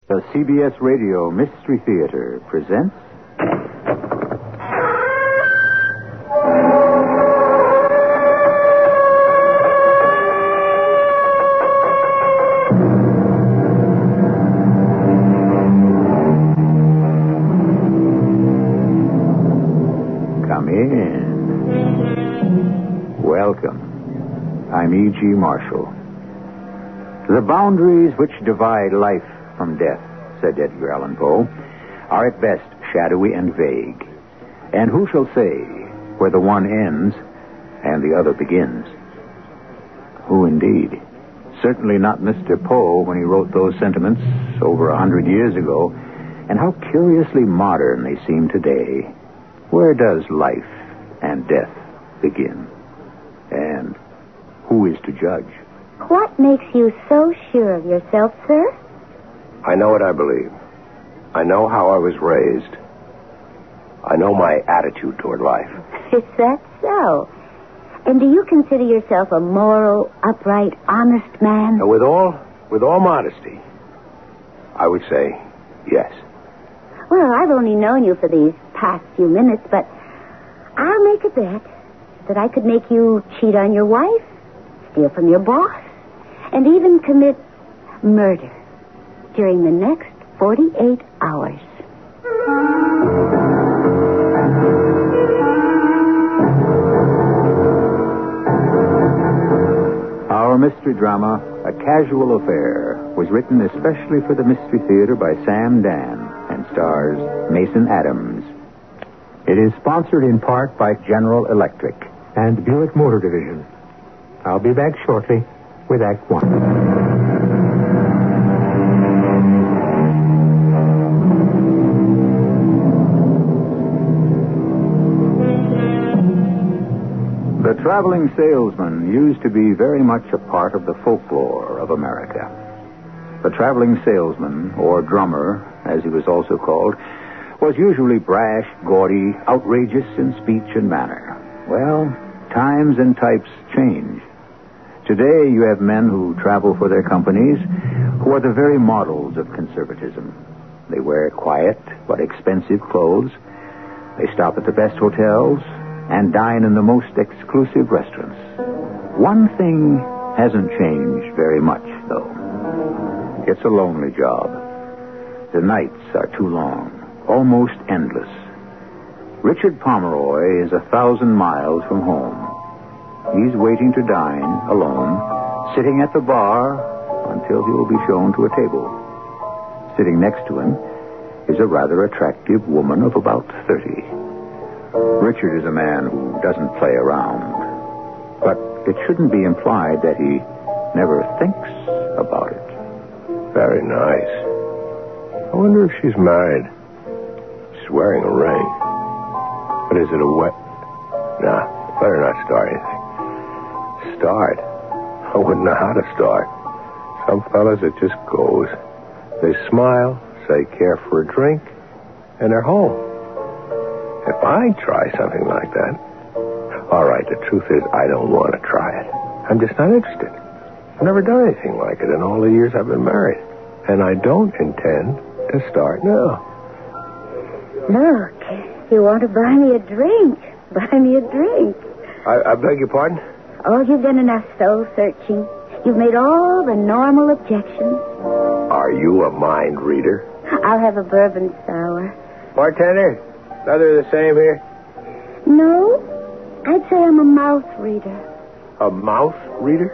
The CBS Radio Mystery Theater presents... Come in. Welcome. I'm E.G. Marshall. The boundaries which divide life from death, said Edgar Allan Poe, are at best shadowy and vague. And who shall say where the one ends and the other begins? Who indeed? Certainly not Mr. Poe when he wrote those sentiments over 100 years ago. And how curiously modern they seem today. Where does life and death begin? And who is to judge? What makes you so sure of yourself, sir? I know what I believe. I know how I was raised. I know my attitude toward life. Is that so? And do you consider yourself a moral, upright, honest man? With all modesty, I would say yes. Well, I've only known you for these past few minutes, but I'll make a bet that I could make you cheat on your wife, steal from your boss, and even commit murder during the next 48 hours. Our mystery drama, A Casual Affair, was written especially for the Mystery Theater by Sam Dann and stars Mason Adams. It is sponsored in part by General Electric and Buick Motor Division. I'll be back shortly with Act One. The traveling salesman used to be very much a part of the folklore of America. The traveling salesman, or drummer, as he was also called, was usually brash, gaudy, outrageous in speech and manner. Well, times and types change. Today you have men who travel for their companies who are the very models of conservatism. They wear quiet but expensive clothes. They stop at the best hotels and dine in the most exclusive restaurants. One thing hasn't changed very much, though. It's a lonely job. The nights are too long, almost endless. Richard Pomeroy is 1,000 miles from home. He's waiting to dine alone, sitting at the bar until he will be shown to a table. Sitting next to him is a rather attractive woman of about 30. Richard is a man who doesn't play around. But it shouldn't be implied that he never thinks about it. Very nice. I wonder if she's married. She's wearing a ring. But is it a wet? Nah, better not start anything. Start? I wouldn't know how to start. Some fellas, it just goes. They smile, say care for a drink, and they're home. If I try something like that... All right, the truth is I don't want to try it. I'm just not interested. I've never done anything like it in all the years I've been married. And I don't intend to start now. Look, you want to buy me a drink. Buy me a drink. I beg your pardon? Oh, you've done enough soul-searching. You've made all the normal objections. Are you a mind reader? I'll have a bourbon sour. Bartender, another of the same here? No, I'd say I'm a mouth reader. A mouth reader?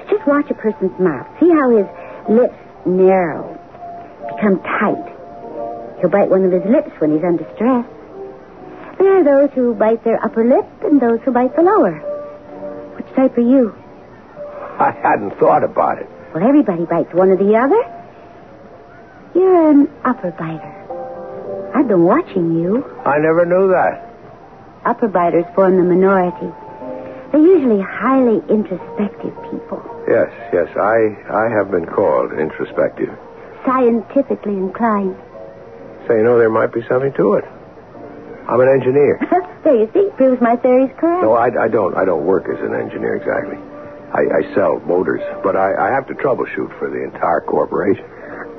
Just watch a person's mouth. See how his lips narrow, become tight. He'll bite one of his lips when he's under stress. There are those who bite their upper lip and those who bite the lower. Which type are you? I hadn't thought about it. Well, everybody bites one or the other. You're an upper biter. I've been watching you. I never knew that. Upper biters form the minority. They're usually highly introspective people. Yes, I have been called introspective. Scientifically inclined. So, there might be something to it. I'm an engineer. There you see, proves my theory's correct. No, I don't work as an engineer exactly. I sell motors, but I have to troubleshoot for the entire corporation.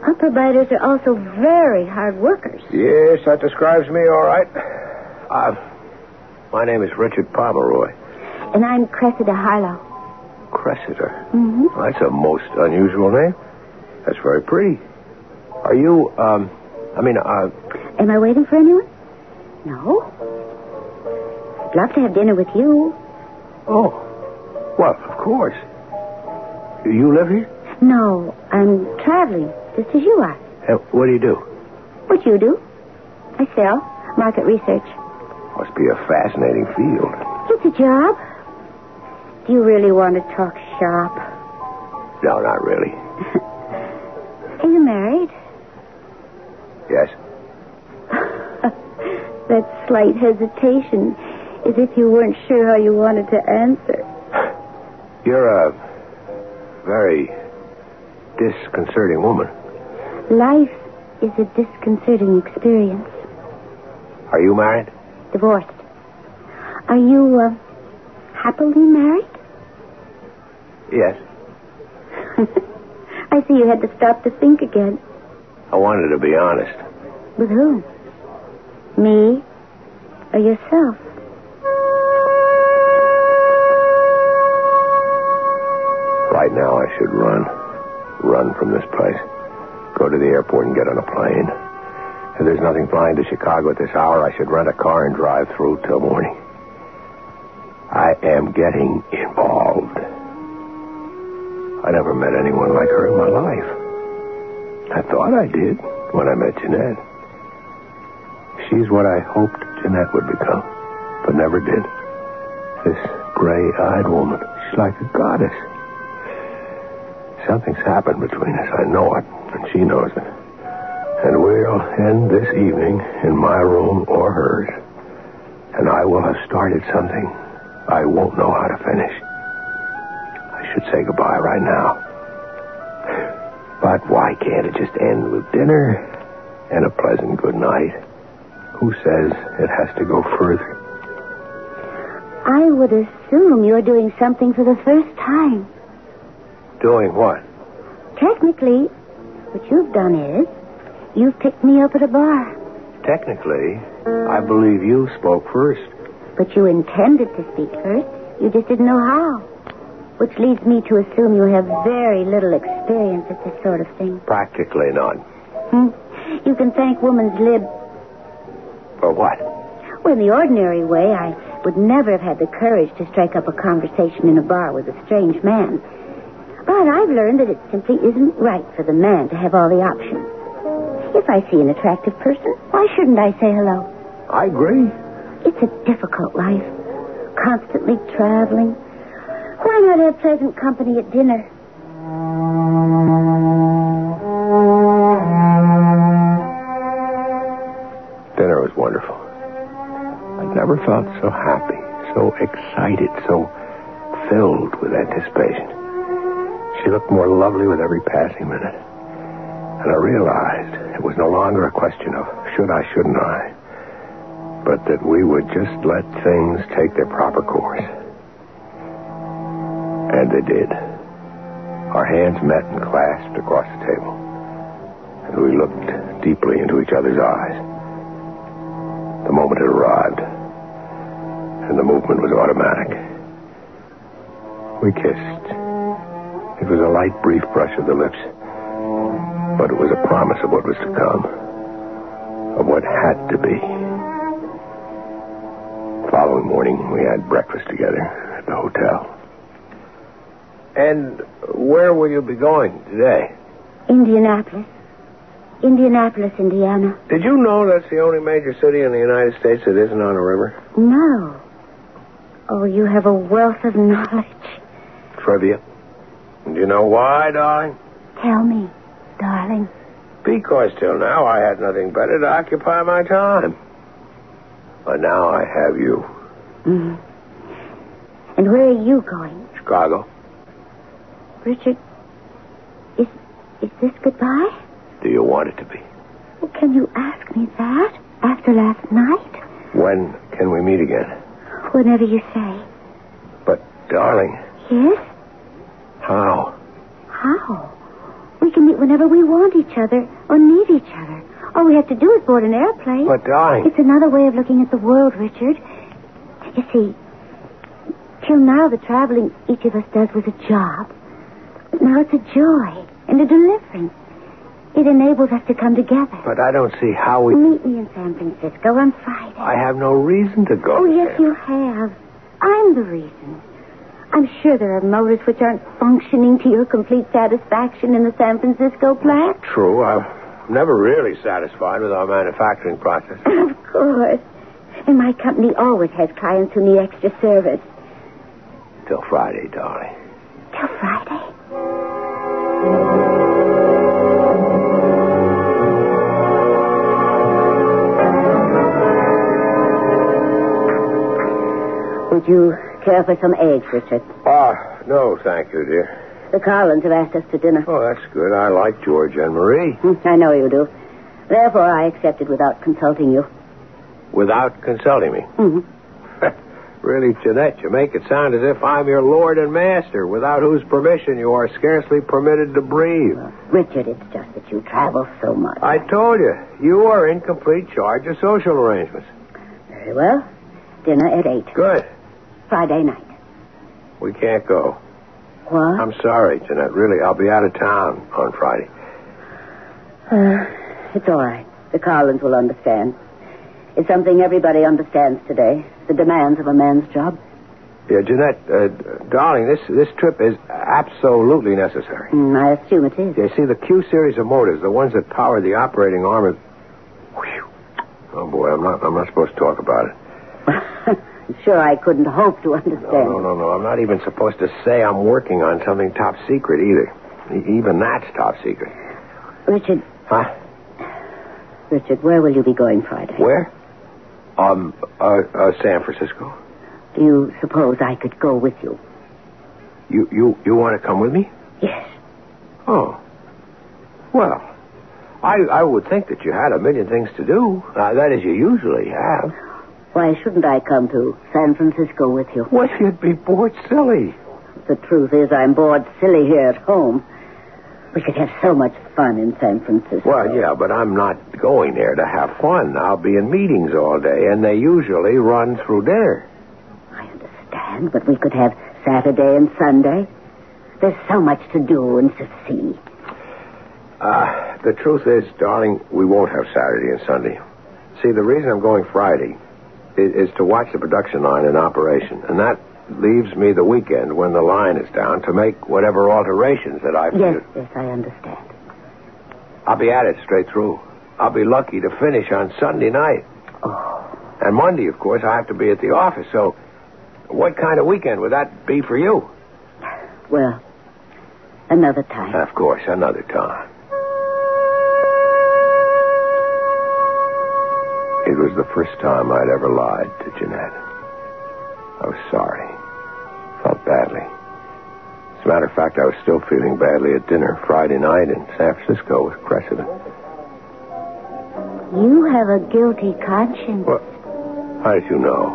Upper biters are also very hard workers. Yes, that describes me all right. My name is Richard Pomeroy. And I'm Cressida Harlow. Cressida? Mm-hmm. Well, that's a most unusual name. That's very pretty. Are you, Am I waiting for anyone? No. I'd love to have dinner with you. Oh. Well, of course. You live here? No, I'm traveling, just as you are. What do you do? What you do? I sell. Market research. Must be a fascinating field. It's a job. Do you really want to talk shop? No, not really. Are you married? Yes. That slight hesitation, as if you weren't sure how you wanted to answer. You're a very disconcerting woman. Life is a disconcerting experience. Are you married? Divorced. Are you, happily married? Yes. I see you had to stop to think again. I wanted to be honest. With whom? Me or yourself? Right now I should run. Run from this place. Go to the airport and get on a plane. If there's nothing flying to Chicago at this hour, I should rent a car and drive through till morning. I am getting involved. I never met anyone like her in my life. I thought I did when I met Jeanette. She's what I hoped Jeanette would become, but never did. This gray-eyed woman, she's like a goddess. Something's happened between us. I know it, and she knows it. And we'll end this evening in my room or hers. And I will have started something I won't know how to finish. I should say goodbye right now. But why can't it just end with dinner and a pleasant good night? Who says it has to go further? I would assume you're doing something for the first time. Doing what? Technically, what you've done is you've picked me up at a bar. Technically, I believe you spoke first. But you intended to speak first. You just didn't know how. Which leads me to assume you have very little experience at this sort of thing. Practically none. You can thank woman's lib. For what? Well, in the ordinary way, I would never have had the courage to strike up a conversation in a bar with a strange man. But I've learned that it simply isn't right for the man to have all the options. If I see an attractive person, why shouldn't I say hello? I agree. It's a difficult life. Constantly traveling. Why not have pleasant company at dinner? Dinner was wonderful. I'd never felt so happy, so excited, so filled with anticipation. She looked more lovely with every passing minute. And I realized it was no longer a question of should I, shouldn't I, but that we would just let things take their proper course. And they did. Our hands met and clasped across the table. And we looked deeply into each other's eyes. The moment had arrived. And the movement was automatic. We kissed. It was a light, brief brush of the lips. But it was a promise of what was to come. Of what had to be. The following morning, we had breakfast together at the hotel. And where will you be going today? Indianapolis. Indianapolis, Indiana. Did you know that's the only major city in the United States that isn't on a river? No. Oh, you have a wealth of knowledge. Trivia. Do you know why, darling? Tell me, darling. Because till now I had nothing better to occupy my time. But now I have you. Mm-hmm. And where are you going? Chicago. Richard, is this goodbye? Do you want it to be? Well, can you ask me that after last night? When can we meet again? Whenever you say. But, darling... Yes? How? How? We can meet whenever we want each other or need each other. All we have to do is board an airplane. But, darling... It's another way of looking at the world, Richard. You see, till now the traveling each of us does was a job. But now it's a joy and a deliverance. It enables us to come together. But I don't see how we... Meet me in San Francisco on Friday. I have no reason to go. Oh, yes, you have. I'm the reason. I'm sure there are motors which aren't functioning to your complete satisfaction in the San Francisco plant. True. I'm never really satisfied with our manufacturing process. Of course. And my company always has clients who need extra service. Till Friday, darling. Till Friday? Would you care for some eggs, Richard? No, thank you, dear. The Carlins have asked us to dinner. Oh, that's good. I like George and Marie. I know you do. Therefore, I accepted without consulting you. Without consulting me? Mm-hmm. Really, Jeanette, you make it sound as if I'm your lord and master, without whose permission you are scarcely permitted to breathe. Well, Richard, it's just that you travel so much. I told you, you are in complete charge of social arrangements. Very well. Dinner at 8. Good. Friday night. We can't go. What? I'm sorry, Jeanette. Really, I'll be out of town on Friday. It's all right. The Carlins will understand. It's something everybody understands today. The demands of a man's job. Yeah, Jeanette, darling, this trip is absolutely necessary. I assume it is. You see, the Q series of motors, the ones that power the operating arm of... Whew. Oh, boy, I'm not supposed to talk about it. I'm sure I couldn't hope to understand. No. I'm not even supposed to say I'm working on something top secret either. Even that's top secret. Richard. Huh? Richard, where will you be going Friday? Where? San Francisco. Do you suppose I could go with you? You want to come with me? Yes. Oh. Well, I would think that you had a million things to do. That is, you usually have. Why shouldn't I come to San Francisco with you? Well, you'd be bored silly. The truth is, I'm bored silly here at home. We could have so much fun in San Francisco. Well, yeah, but I'm not going there to have fun. I'll be in meetings all day, and they usually run through dinner. I understand, but we could have Saturday and Sunday. There's so much to do and to see. The truth is, darling, we won't have Saturday and Sunday. See, the reason I'm going Friday is to watch the production line in operation, and that leaves me the weekend when the line is down to make whatever alterations that I feel. Yes, I understand. I'll be at it straight through. I'll be lucky to finish on Sunday night. Oh. And Monday, of course, I have to be at the office, so what kind of weekend would that be for you? Well, another time. Of course, another time. It was the first time I'd ever lied to Jeanette. I was sorry. Felt badly. As a matter of fact, I was still feeling badly at dinner Friday night in San Francisco with Cressida. You have a guilty conscience. What? How did you know?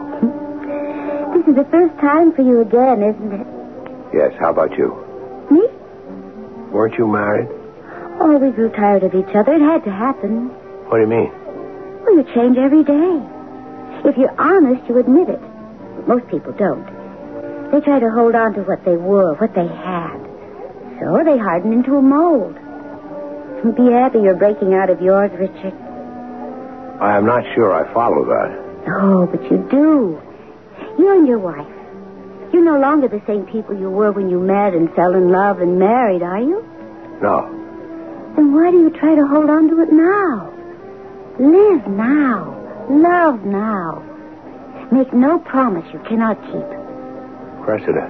This is the first time for you again, isn't it? Yes, how about you? Me? Weren't you married? Oh, we grew tired of each other. It had to happen. What do you mean? Well, you change every day. If you're honest, you admit it. But most people don't. They try to hold on to what they were, what they had. So they harden into a mold. Be happy you're breaking out of yours, Richard. I am not sure I follow that. Oh, but you do. You and your wife. You're no longer the same people you were when you met and fell in love and married, are you? No. Then why do you try to hold on to it now? Live now. Love now. Make no promise you cannot keep. Cressida,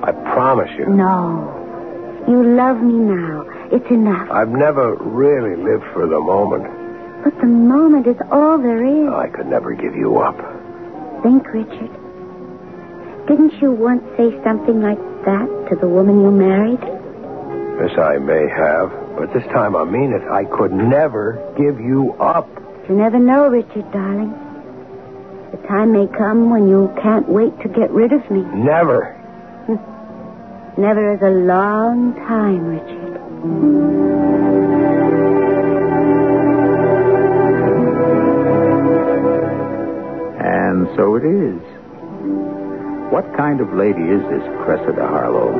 I promise you. No. You love me now. It's enough. I've never really lived for the moment. But the moment is all there is. I could never give you up. Think, Richard. Didn't you once say something like that to the woman you married? Yes, I may have. But this time I mean it. I could never give you up. You never know, Richard, darling. The time may come when you can't wait to get rid of me. Never. Never is a long time, Richard. And so it is. What kind of lady is this Cressida Harlow?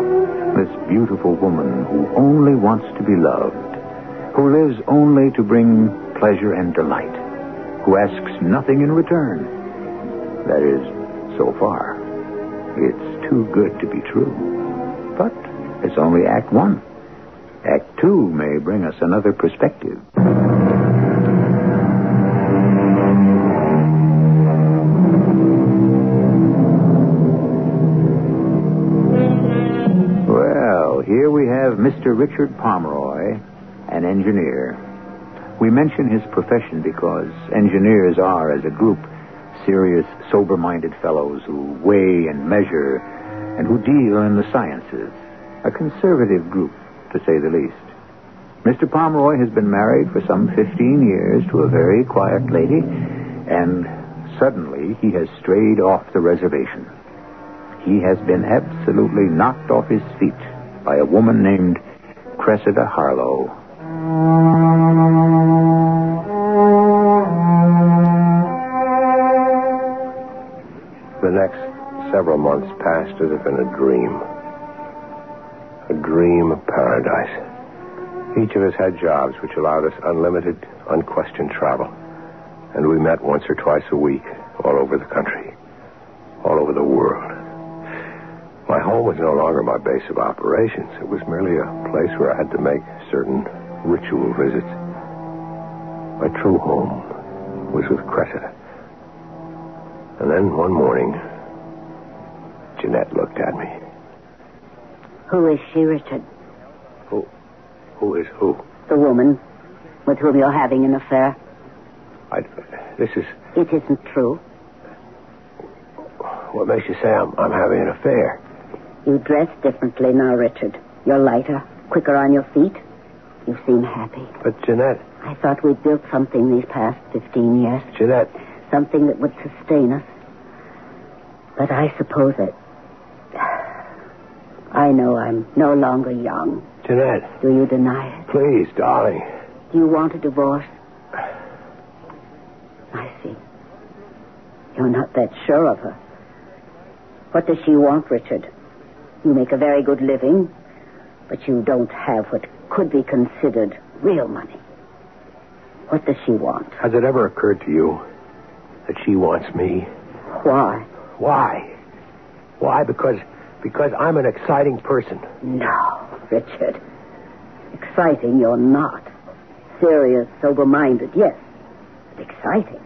This beautiful woman who only wants to be loved, who lives only to bring pleasure and delight, who asks nothing in return. That is, so far. It's too good to be true. But it's only Act 1. Act 2 may bring us another perspective. Well, here we have Mr. Richard Pomeroy, an engineer. We mention his profession because engineers are, as a group, serious, sober-minded fellows who weigh and measure and who deal in the sciences. A conservative group, to say the least. Mr. Pomeroy has been married for some 15 years to a very quiet lady, and suddenly he has strayed off the reservation. He has been absolutely knocked off his feet by a woman named Cressida Harlow. The next several months passed as if in a dream. A dream of paradise. Each of us had jobs which allowed us unlimited, unquestioned travel. And we met once or twice a week, all over the country, all over the world. My home was no longer my base of operations. It was merely a place where I had to make certain ritual visits. My true home was with Cressida. And then one morning, Jeanette looked at me. Who is she, Richard? Who is who? The woman with whom you're having an affair. This is... It isn't true. What makes you say I'm having an affair? You dress differently now, Richard. You're lighter, quicker on your feet. You seem happy. But, Jeanette... I thought we'd built something these past 15 years. Jeanette... Something that would sustain us. But I suppose that... I know I'm no longer young. Jeanette... Do you deny it? Please, darling. Do you want a divorce? I see. You're not that sure of her. What does she want, Richard? You make a very good living, but you don't have what could be considered real money. What does she want? Has it ever occurred to you that she wants me? Why? Why? Why? Because I'm an exciting person. No, Richard. Exciting, you're not. Serious, sober-minded, yes. But exciting?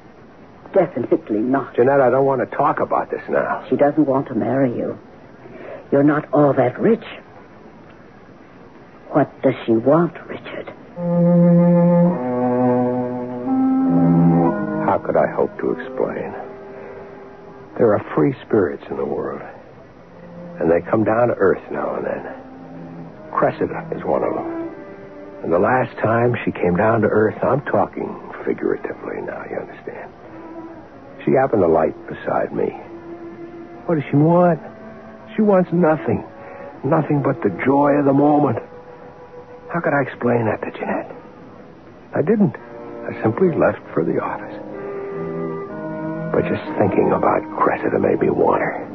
Definitely not. Jeanette, I don't want to talk about this now. She doesn't want to marry you. You're not all that rich. What does she want, Richard? How could I hope to explain? There are free spirits in the world, and they come down to earth now and then. Cressida is one of them. And the last time she came down to earth, I'm talking figuratively now, you understand. She happened to light beside me. What does she want? She wants nothing. Nothing but the joy of the moment. How could I explain that to Jeanette? I didn't. I simply left for the office. But just thinking about Cressida made me want her.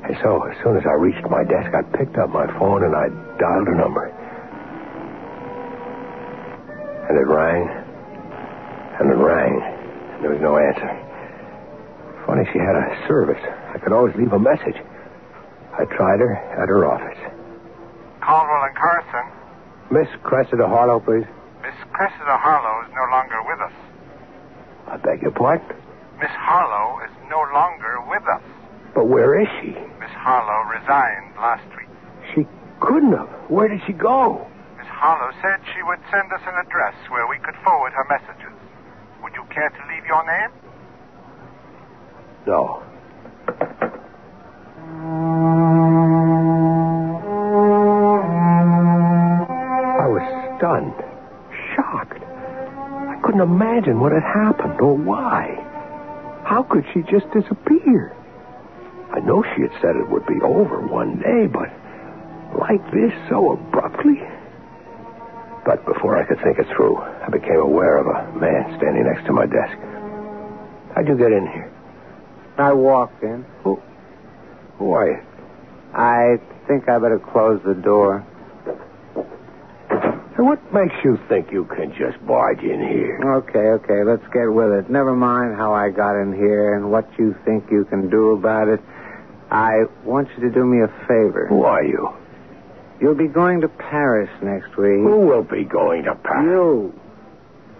And so, as soon as I reached my desk, I picked up my phone and I dialed her number. And it rang. And it rang. And there was no answer. Funny, she had a service. I could always leave a message. I tried her at her office. Caldwell and Carson. Miss Cressida Harlow, please. Miss Cressida Harlow is no longer with us. I beg your pardon? Miss Harlow is no longer with us. But where is she? Miss Harlow resigned last week. She couldn't have. Where did she go? Miss Harlow said she would send us an address where we could forward her messages. Would you care to leave your name? No. I was stunned, shocked. I couldn't imagine what had happened or why. How could she just disappear? I know she had said it would be over one day, but like this, so abruptly? But before I could think it through, I became aware of a man standing next to my desk. How'd you get in here? I walked in. Who are you? I think I better close the door. Hey, what makes you think you can just barge in here? Okay, let's get with it. Never mind how I got in here and what you think you can do about it. I want you to do me a favor. Who are you? You'll be going to Paris next week. Who will be going to Paris?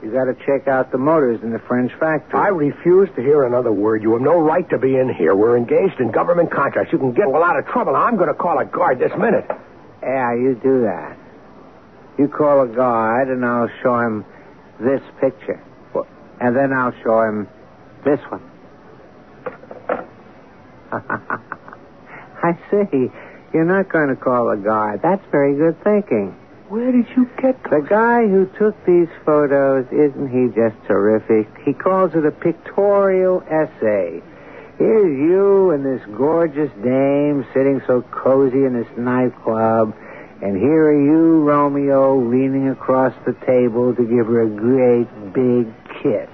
You got to check out the motors in the French factory. I refuse to hear another word. You have no right to be in here. We're engaged in government contracts. You can get a lot of trouble. I'm going to call a guard this minute. Yeah, you do that. You call a guard, and I'll show him this picture. What? And then I'll show him this one. I see. You're not going to call a guard. That's very good thinking. Where did you get The guy who took these photos, isn't he just terrific? He calls it a pictorial essay. Here's you and this gorgeous dame sitting so cozy in this nightclub, and here are you, Romeo, leaning across the table to give her a great big kiss.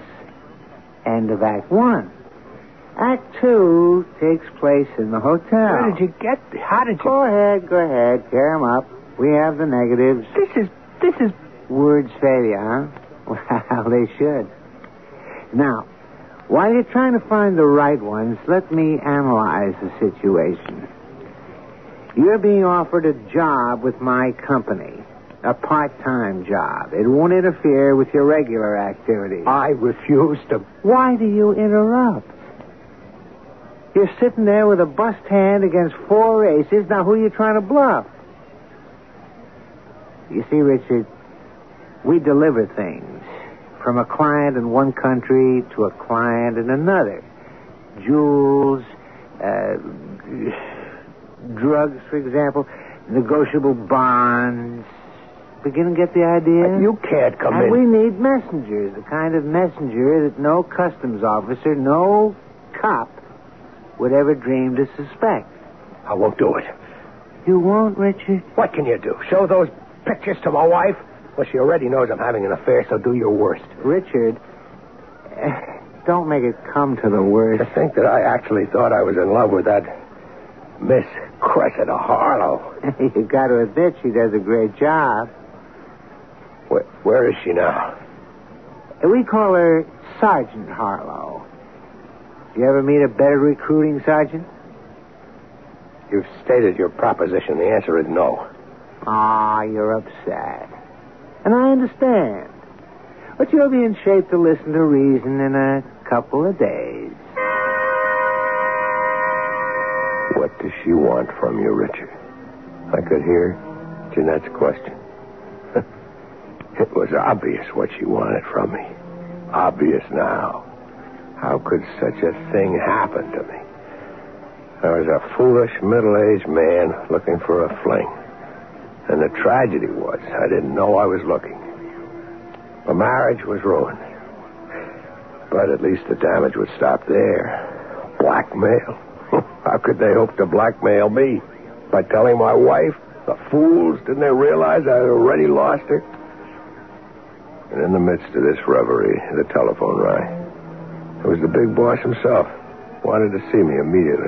End of Act 1. Act 2 takes place in the hotel. Where did you get... How did you... Go ahead. Tear 'em up. We have the negatives. This is... Words fail you, huh? Well, they should. Now, while you're trying to find the right ones, let me analyze the situation. You're being offered a job with my company. A part-time job. It won't interfere with your regular activities. I refuse to... Why do you interrupt? You're sitting there with a bust hand against 4 aces. Now, who are you trying to bluff? You see, Richard, we deliver things from a client in one country to a client in another. Jewels, drugs, for example, negotiable bonds. Begin to get the idea? You can't come in... And we need messengers, the kind of messenger that no customs officer, no cop would ever dream to suspect. I won't do it. You won't, Richard? What can you do? Show those pictures to my wife? Well, she already knows I'm having an affair, so do your worst. Richard, don't make it come to the worst. To think that I actually thought I was in love with that Miss Cressida Harlow. You got to admit she does a great job. Where is she now? We call her Sergeant Harlow. You ever meet a better recruiting sergeant? You've stated your proposition. The answer is no. Ah, you're upset. And I understand. But you'll be in shape to listen to reason in a couple of days. What does she want from you, Richard? I could hear Jeanette's question. It was obvious what she wanted from me. Obvious now. How could such a thing happen to me? I was a foolish, middle-aged man looking for a fling. And the tragedy was, I didn't know I was looking. The marriage was ruined. But at least the damage would stop there. Blackmail. How could they hope to blackmail me? By telling my wife? The fools, didn't they realize I had already lost her? And in the midst of this reverie, the telephone rang. It was the big boss himself. Wanted to see me immediately.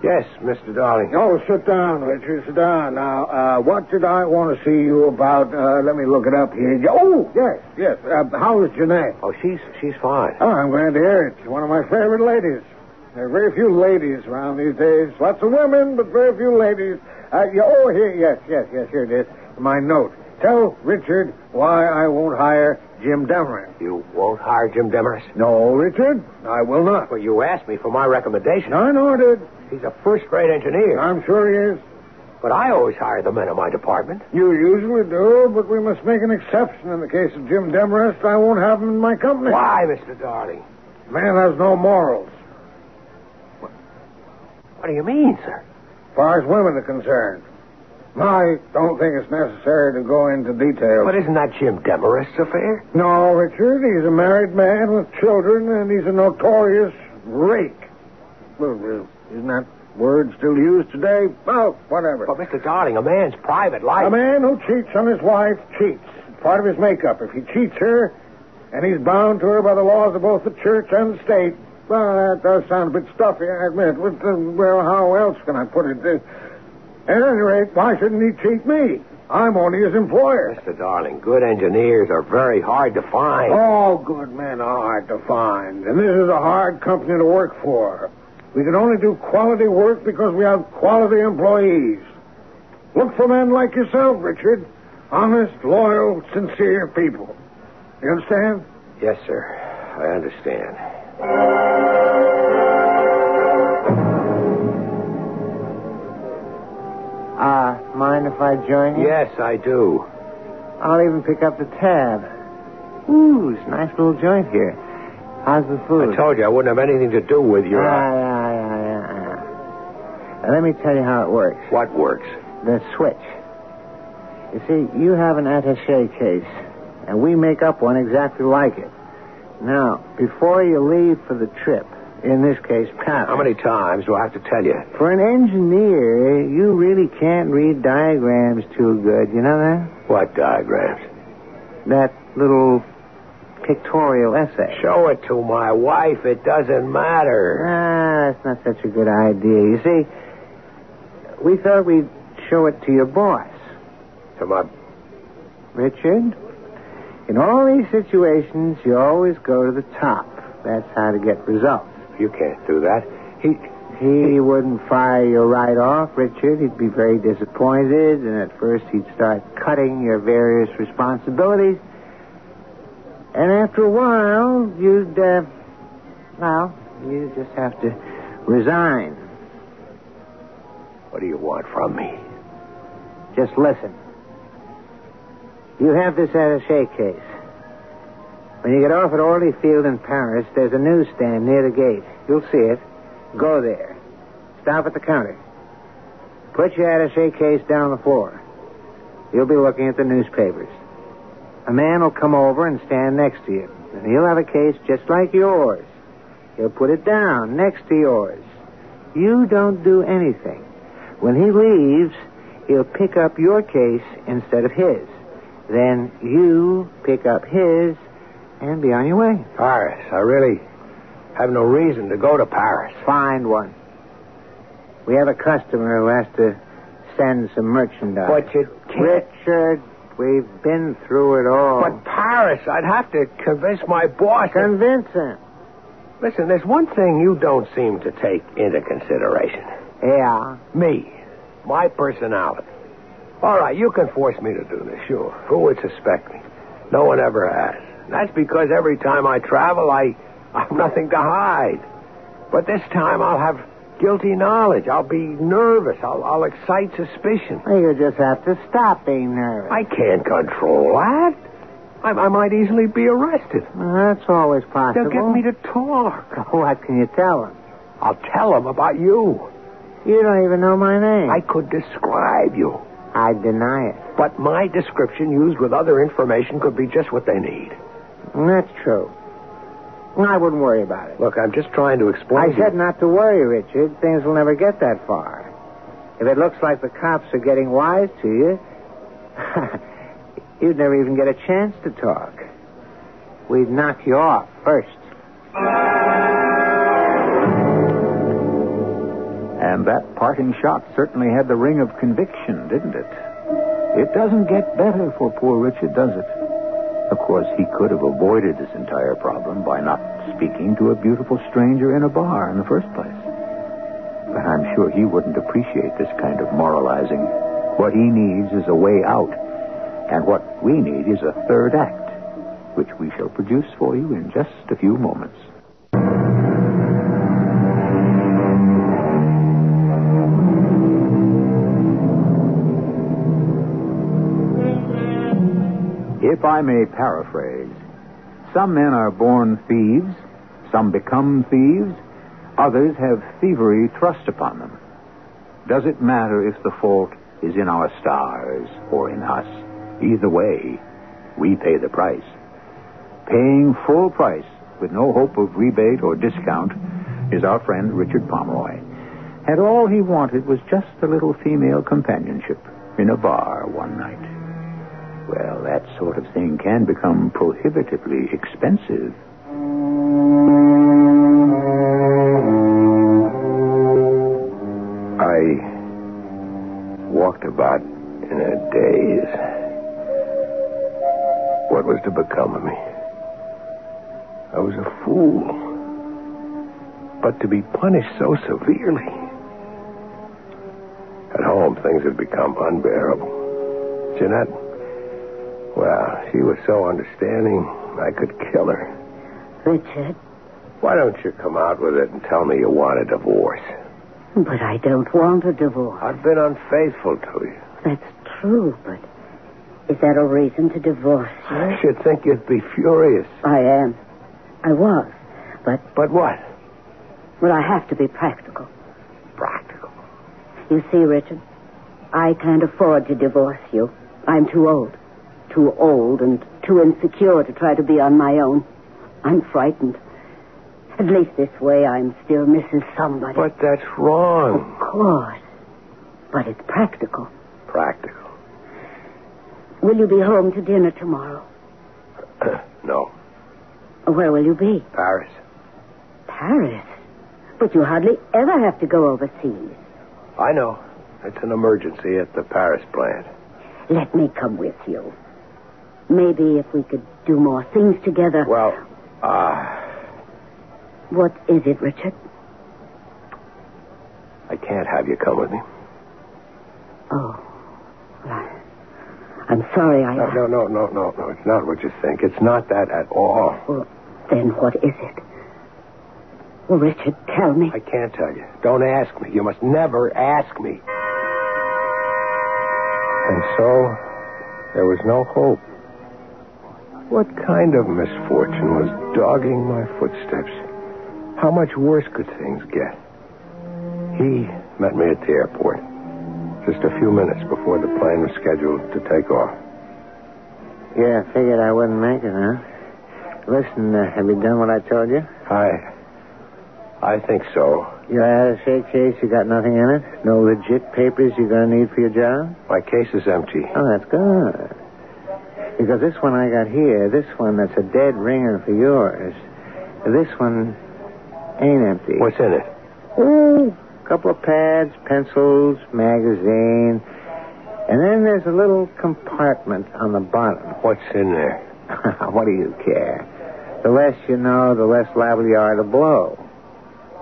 Yes, Mr. Darling. Oh, sit down, Richard. Sit down. Now, what did I want to see you about? Let me look it up here. Oh, yes. How is Jeanette? Oh, she's fine. Oh, I'm glad to hear it. She's one of my favorite ladies. There are very few ladies around these days. Lots of women, but very few ladies. Here, yes, here it is. My note. Tell Richard why I won't hire Jim Demarest. You won't hire Jim Demarest? No, Richard, I will not. Well, you asked me for my recommendation. I know I did. He's a first-rate engineer. I'm sure he is. But I always hire the men in my department. You usually do, but we must make an exception. In the case of Jim Demarest, I won't have him in my company. Why, Mr. Darling? Man has no morals. What do you mean, sir? As far as women are concerned. I don't think it's necessary to go into details. But isn't that Jim Demarest's affair? No, Richard. He's a married man with children, and he's a notorious rake. Well, isn't that Word still used today? Well, whatever. But, Mr. Darling, a man's private life... A man who cheats on his wife cheats. It's part of his makeup. If he cheats her, and he's bound to her by the laws of both the church and the state, well, that does sound a bit stuffy, I admit. Well, how else can I put it? At any rate, why shouldn't he cheat me? I'm only his employer. Mr. Darling, good engineers are very hard to find. All good men are hard to find. And this is a hard company to work for. We can only do quality work because we have quality employees. Look for men like yourself, Richard. Honest, loyal, sincere people. You understand? Yes, sir. I understand. Mind if I join you? Yes, I do. I'll even pick up the tab. Ooh, it's a nice little joint here. How's the food? I told you I wouldn't have anything to do with your... Yeah. Now, let me tell you how it works. What works? The switch. You see, you have an attaché case, and we make up one exactly like it. Now, before you leave for the trip, in this case, Paris... How many times do I have to tell you? For an engineer, you really can't read diagrams too good. You know that? What diagrams? That little pictorial essay. Show it to my wife. It doesn't matter. That's not such a good idea. You see, we thought we'd show it to your boss. To my... Richard, in all these situations, you always go to the top. That's how to get results. You can't do that. He wouldn't fire you right off, Richard. He'd be very disappointed, and at first he'd start cutting your various responsibilities. And after a while, you'd just have to resign. What do you want from me? Just listen. You have this attaché case. When you get off at Orly Field in Paris, there's a newsstand near the gate. You'll see it. Go there. Stop at the counter. Put your attaché case down on the floor. You'll be looking at the newspapers. A man will come over and stand next to you. And he'll have a case just like yours. He'll put it down next to yours. You don't do anything. When he leaves, he'll pick up your case instead of his. Then you pick up his and be on your way. Paris. I really have no reason to go to Paris. Find one. We have a customer who has to send some merchandise. But you can't... Richard, we've been through it all. But Paris, I'd have to convince my boss... Convince him. Listen, there's one thing you don't seem to take into consideration. Yeah? Me. My personality. All right, you can force me to do this, sure. Who would suspect me? No one ever has. That's because every time I travel, I've nothing to hide. But this time I'll have guilty knowledge. I'll be nervous. I'll excite suspicion. Well, you just have to stop being nervous. I can't control that. I might easily be arrested. Well, that's always possible. They'll get me to talk. What can you tell them? I'll tell them about you. You don't even know my name. I could describe you. I deny it. But my description used with other information could be just what they need. That's true. I wouldn't worry about it. Look, I'm just trying to explain. I said not to worry, Richard. Things will never get that far. If it looks like the cops are getting wise to you, you'd never even get a chance to talk. We'd knock you off first. And that parting shot certainly had the ring of conviction, didn't it? It doesn't get better for poor Richard, does it? Of course, he could have avoided this entire problem by not speaking to a beautiful stranger in a bar in the first place. But I'm sure he wouldn't appreciate this kind of moralizing. What he needs is a way out. And what we need is a third act, which we shall produce for you in just a few moments. If I may paraphrase, some men are born thieves, some become thieves, others have thievery thrust upon them. Does it matter if the fault is in our stars or in us? Either way, we pay the price. Paying full price with no hope of rebate or discount is our friend Richard Pomeroy. and all he wanted was just a little female companionship in a bar one night. Well, that sort of thing can become prohibitively expensive. I walked about in a daze. What was to become of me? I was a fool. But to be punished so severely. At home, things had become unbearable. Jeanette, well, she was so understanding, I could kill her. Richard. Why don't you come out with it and tell me you want a divorce? But I don't want a divorce. I've been unfaithful to you. That's true, but is that a reason to divorce you? I should think you'd be furious. I am. I was, but... But what? Well, I have to be practical. Practical? You see, Richard, I can't afford to divorce you. I'm too old. Too old and too insecure to try to be on my own. I'm frightened. At least this way I'm still Mrs. Somebody. But that's wrong. Of course. But it's practical. Practical? Will you be home to dinner tomorrow? No. Where will you be? Paris. Paris? But you hardly ever have to go overseas. I know. It's an emergency at the Paris plant. Let me come with you. Maybe if we could do more things together. Well, What is it, Richard? I can't have you come with me. Oh. Well, I'm sorry I... No. It's not what you think. It's not that at all. Well, then what is it? Well, Richard, tell me. I can't tell you. Don't ask me. You must never ask me. And so, there was no hope. What kind of misfortune was dogging my footsteps? How much worse could things get? He met me at the airport, just a few minutes before the plane was scheduled to take off. Yeah, I figured I wouldn't make it, huh? Listen, have you done what I told you? I think so. Your attaché case, you got nothing in it? No legit papers you're going to need for your job? My case is empty. Oh, that's good. Because this one I got here, this one that's a dead ringer for yours, this one ain't empty. What's in it? Oh, a couple of pads, pencils, magazine, and then there's a little compartment on the bottom. What's in there? What do you care? The less you know, the less liable you are to blow.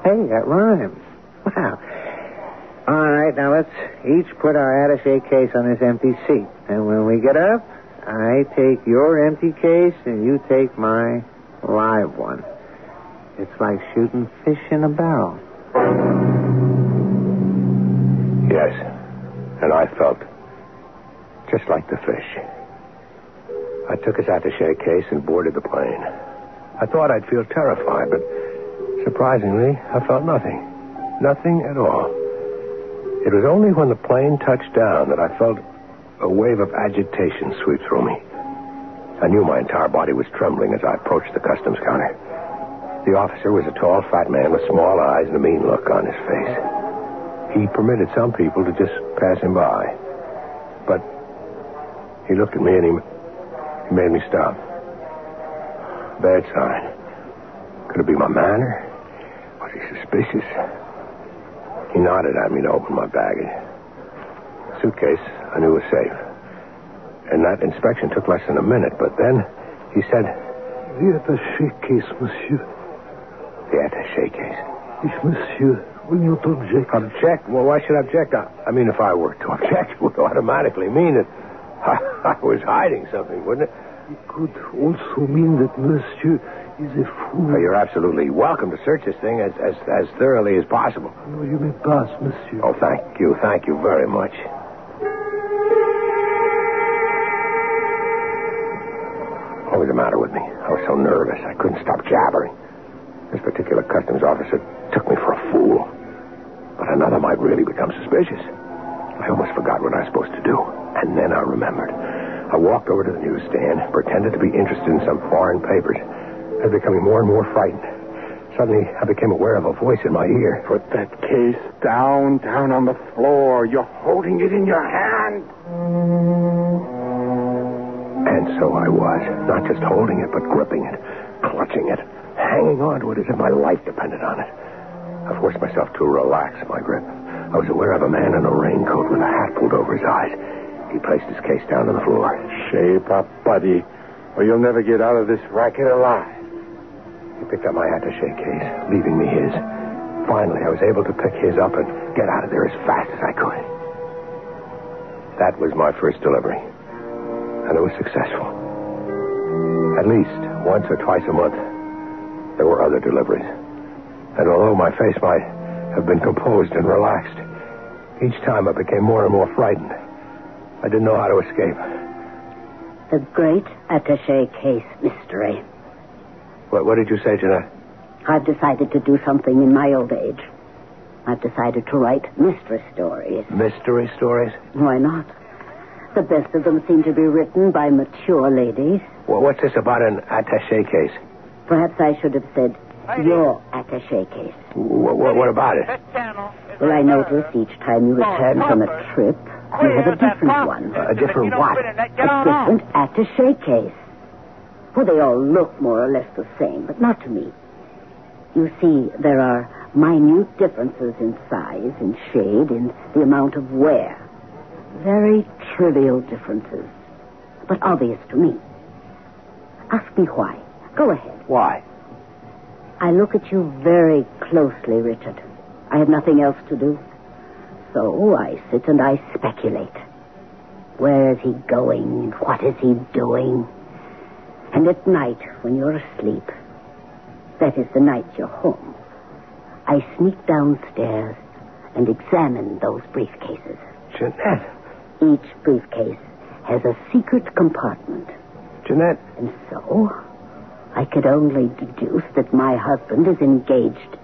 Hey, that rhymes. Wow. All right, now let's each put our attaché case on this empty seat. And when we get up, I take your empty case and you take my live one. It's like shooting fish in a barrel. Yes. And I felt just like the fish. I took his attaché case and boarded the plane. I thought I'd feel terrified, but surprisingly, I felt nothing. Nothing at all. It was only when the plane touched down that I felt a wave of agitation sweep through me. I knew my entire body was trembling as I approached the customs counter. The officer was a tall, fat man with small eyes and a mean look on his face. He permitted some people to just pass him by. But he looked at me and he made me stop. Bad sign. Could it be my manner? Was he suspicious? He nodded at me to open my baggage. Suitcase I knew was safe. And that inspection took less than a minute, but then he said... The attaché case, monsieur. The attaché case? If monsieur will not object... Object? Well, why should I object? I mean, if I were to object, it would automatically mean that I was hiding something, wouldn't it? It could also mean that monsieur is a fool. Oh, you're absolutely welcome to search this thing as thoroughly as possible. No, you may pass, monsieur. Oh, thank you very much. What was the matter with me? I was so nervous, I couldn't stop jabbering. This particular customs officer took me for a fool. But another might really become suspicious. I almost forgot what I was supposed to do. And then I remembered. I walked over to the newsstand, pretended to be interested in some foreign papers. I was becoming more and more frightened. Suddenly, I became aware of a voice in my ear. Put that case down on the floor. You're holding it in your hand. And so I was. Not just holding it, but gripping it, clutching it, hanging on to it as if my life depended on it. I forced myself to relax my grip. I was aware of a man in a raincoat with a hat pulled over his eyes. He placed his case down on the floor. Shape up, buddy, or you'll never get out of this racket alive. He picked up my attaché case, leaving me his. Finally, I was able to pick his up and get out of there as fast as I could. That was my first delivery. And it was successful. At least once or twice a month, there were other deliveries. And although my face might have been composed and relaxed, each time I became more and more frightened. I didn't know how to escape. The great attaché case mystery. What did you say, Jeanette? I've decided to do something in my old age. I've decided to write mystery stories. Mystery stories? Why not? The best of them seem to be written by mature ladies. Well, what's this about an attaché case? Perhaps I should have said your attaché case. What about it? Well, I notice each time you return from a trip, you have a different one. A different what? A different attaché case. Well, they all look more or less the same, but not to me. You see, there are minute differences in size, in shade, in the amount of wear. Very trivial differences, but obvious to me. Ask me why. Go ahead. Why? I look at you very closely, Richard. I have nothing else to do. So I sit and I speculate. Where is he going? What is he doing? And at night, when you're asleep, that is the night you're home, I sneak downstairs and examine those briefcases. Jeanette. Each briefcase has a secret compartment. Jeanette. And so, I could only deduce that my husband is engaged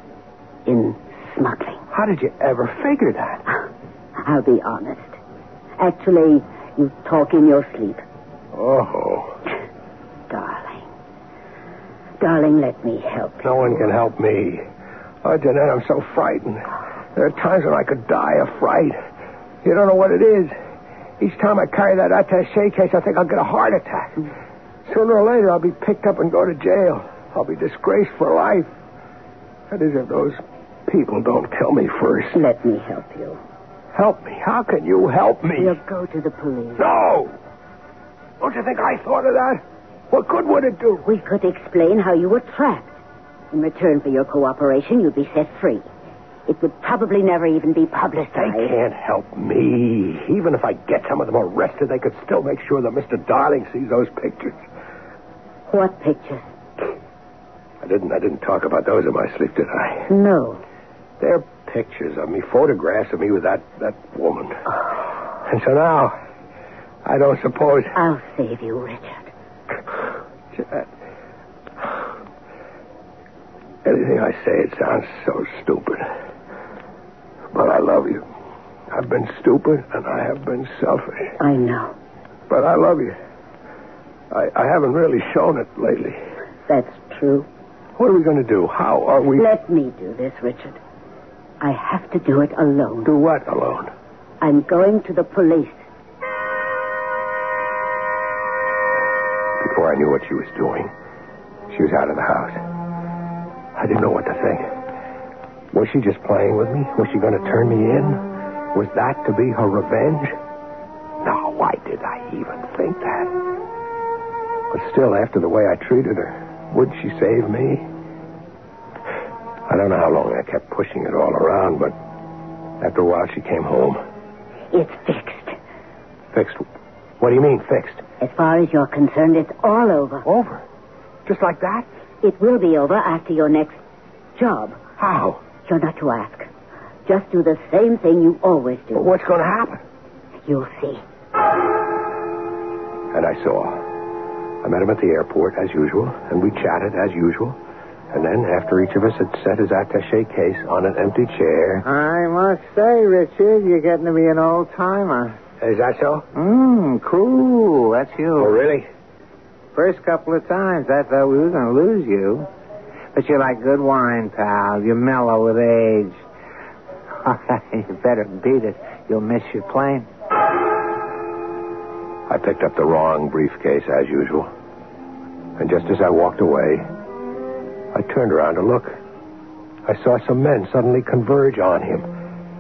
in smuggling. How did you ever figure that? I'll be honest. Actually, you talk in your sleep. Oh. Darling, let me help you. No one can help me. Oh, Jeanette, I'm so frightened. There are times when I could die of fright. You don't know what it is. Each time I carry that attaché case, I think I'll get a heart attack. Sooner or later, I'll be picked up and go to jail. I'll be disgraced for life. That is, if those people don't kill me first. Let me help you. Help me? How can you help me? We'll go to the police. No! Don't you think I thought of that? What good would it do? We could explain how you were trapped. In return for your cooperation, you'd be set free. It would probably never even be publicized. They can't help me. Even if I get some of them arrested, they could still make sure that Mr. Darling sees those pictures. What pictures? I didn't talk about those in my sleep, did I? No. They're pictures of me, photographs of me with that woman. And so now, I don't suppose... I'll save you, Richard. Jeanette. Anything I say, it sounds so stupid. But I love you. I've been stupid, and I have been selfish. I know. But I love you. I haven't really shown it lately. That's true. What are we going to do? How are we... Let me do this, Richard. I have to do it alone. Do what alone? I'm going to the police. Before I knew what she was doing, she was out of the house. I didn't know what to think. Was she just playing with me? Was she going to turn me in? Was that to be her revenge? No, why did I even think that? But still, after the way I treated her, would she save me? I don't know how long I kept pushing it all around, but after a while she came home. It's fixed. Fixed? What do you mean, fixed? As far as you're concerned, it's all over. Over? Just like that? It will be over after your next job. How? You're not to ask. Just do the same thing you always do. But what's going to happen? You'll see. And I saw. I met him at the airport, as usual, and we chatted, as usual. And then, after each of us had set his attaché case on an empty chair... I must say, Richard, you're getting to be an old-timer. Is that so? Cool. That's you. Oh, really? First couple of times, I thought we were going to lose you. But you like good wine, pal. You're mellow with age. All right, you better beat it. You'll miss your plane. I picked up the wrong briefcase, as usual. And just as I walked away, I turned around to look. I saw some men suddenly converge on him,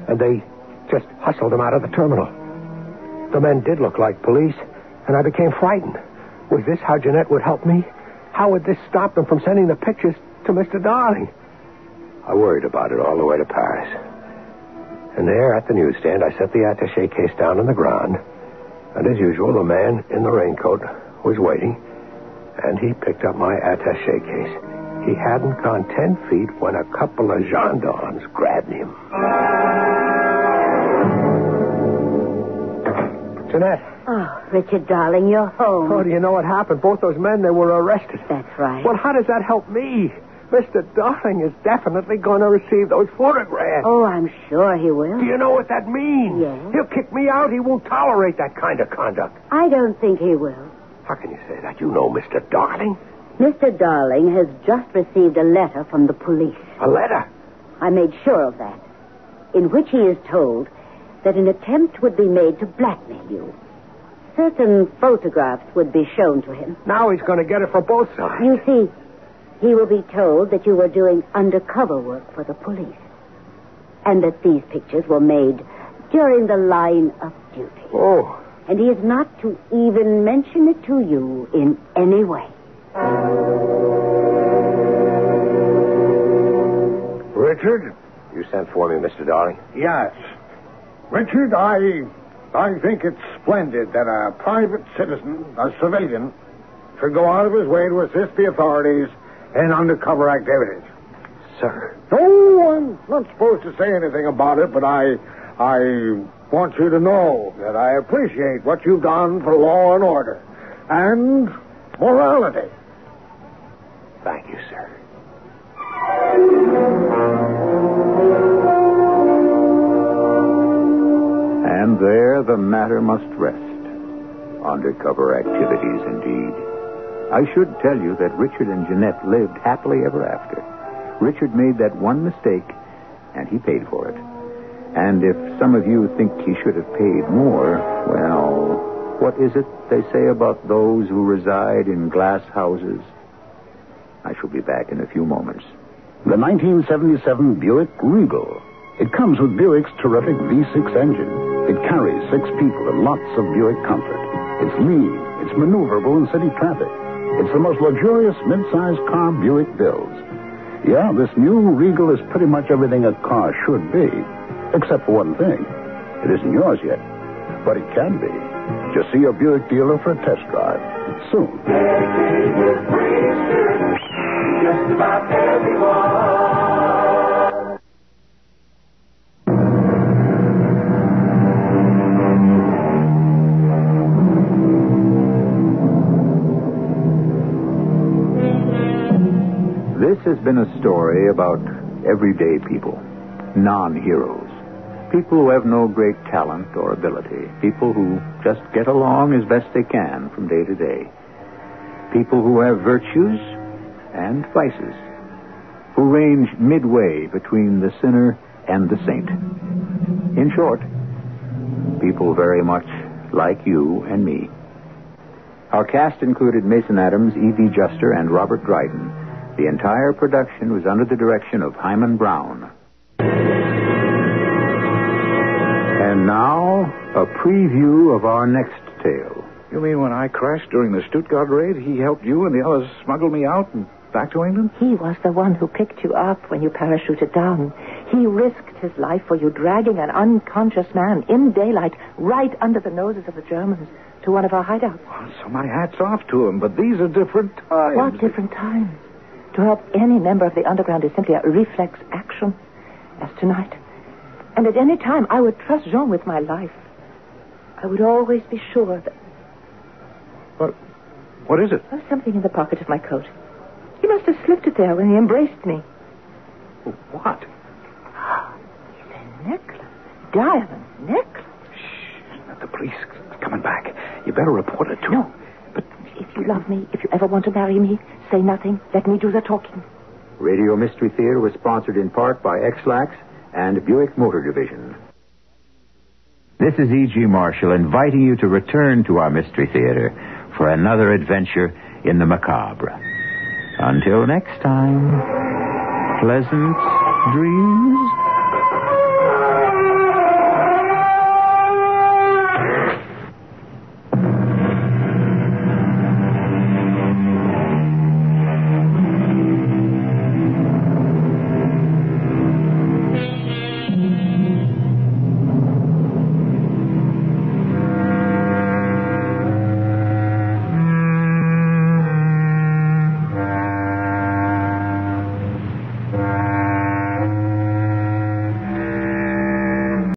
and they just hustled him out of the terminal. The men did look like police, and I became frightened. Was this how Jeanette would help me? How would this stop them from sending the pictures to Mr. Darling? I worried about it all the way to Paris. And there at the newsstand, I set the attaché case down on the ground. And as usual, the man in the raincoat was waiting. And he picked up my attaché case. He hadn't gone 10 feet when a couple of gendarmes grabbed him. Jeanette. Oh, Richard, darling, you're home. Oh, do you know what happened? Both those men, they were arrested. That's right. Well, how does that help me? Mr. Darling is definitely going to receive those photographs. Oh, I'm sure he will. Do you know what that means? Yes. He'll kick me out. He won't tolerate that kind of conduct. I don't think he will. How can you say that? You know Mr. Darling. Mr. Darling has just received a letter from the police. A letter? I made sure of that, in which he is told that an attempt would be made to blackmail you. Certain photographs would be shown to him. Now he's going to get it for both sides. You see, he will be told that you were doing undercover work for the police, and that these pictures were made during the line of duty. Oh. And he is not to even mention it to you in any way. Richard? You sent for me, Mr. Darling? Yes. Richard, I think it's splendid that a private citizen, a civilian, should go out of his way to assist the authorities in undercover activities. Sir. Oh, I'm not supposed to say anything about it, but I want you to know that I appreciate what you've done for law and order and morality. Thank you, sir. And there the matter must rest. Undercover activities, indeed. I should tell you that Richard and Jeanette lived happily ever after. Richard made that one mistake, and he paid for it. And if some of you think he should have paid more, well, what is it they say about those who reside in glass houses? I shall be back in a few moments. The 1977 Buick Regal. It comes with Buick's terrific V6 engine. It carries 6 people and lots of Buick comfort. It's lean. It's maneuverable in city traffic. It's the most luxurious mid-sized car Buick builds. Yeah, this new Regal is pretty much everything a car should be. Except for one thing. It isn't yours yet. But it can be. Just see your Buick dealer for a test drive. Soon. Just about everyone. This has been a story about everyday people, non-heroes. People who have no great talent or ability. People who just get along as best they can from day to day. People who have virtues and vices. Who range midway between the sinner and the saint. In short, people very much like you and me. Our cast included Mason Adams, Evie Juster, and Robert Dryden. The entire production was under the direction of Hyman Brown. And now, a preview of our next tale. You mean when I crashed during the Stuttgart raid, he helped you and the others smuggle me out and back to England? He was the one who picked you up when you parachuted down. He risked his life for you, dragging an unconscious man in daylight right under the noses of the Germans to one of our hideouts. Well, so my hat's off to him, but these are different times. What different times? To help any member of the underground is simply a reflex action, as tonight. And at any time, I would trust Jean with my life. I would always be sure that... What is it? There was something in the pocket of my coat. He must have slipped it there when he embraced me. What? It's a necklace. Diamond necklace. Shh. The police are coming back. You better report it to No. But if you love me, if you ever want to marry me, say nothing. Let me do the talking. Radio Mystery Theater was sponsored in part by X-Lax and Buick Motor Division. This is E.G. Marshall inviting you to return to our Mystery Theater for another adventure in the macabre. Until next time, pleasant dreams.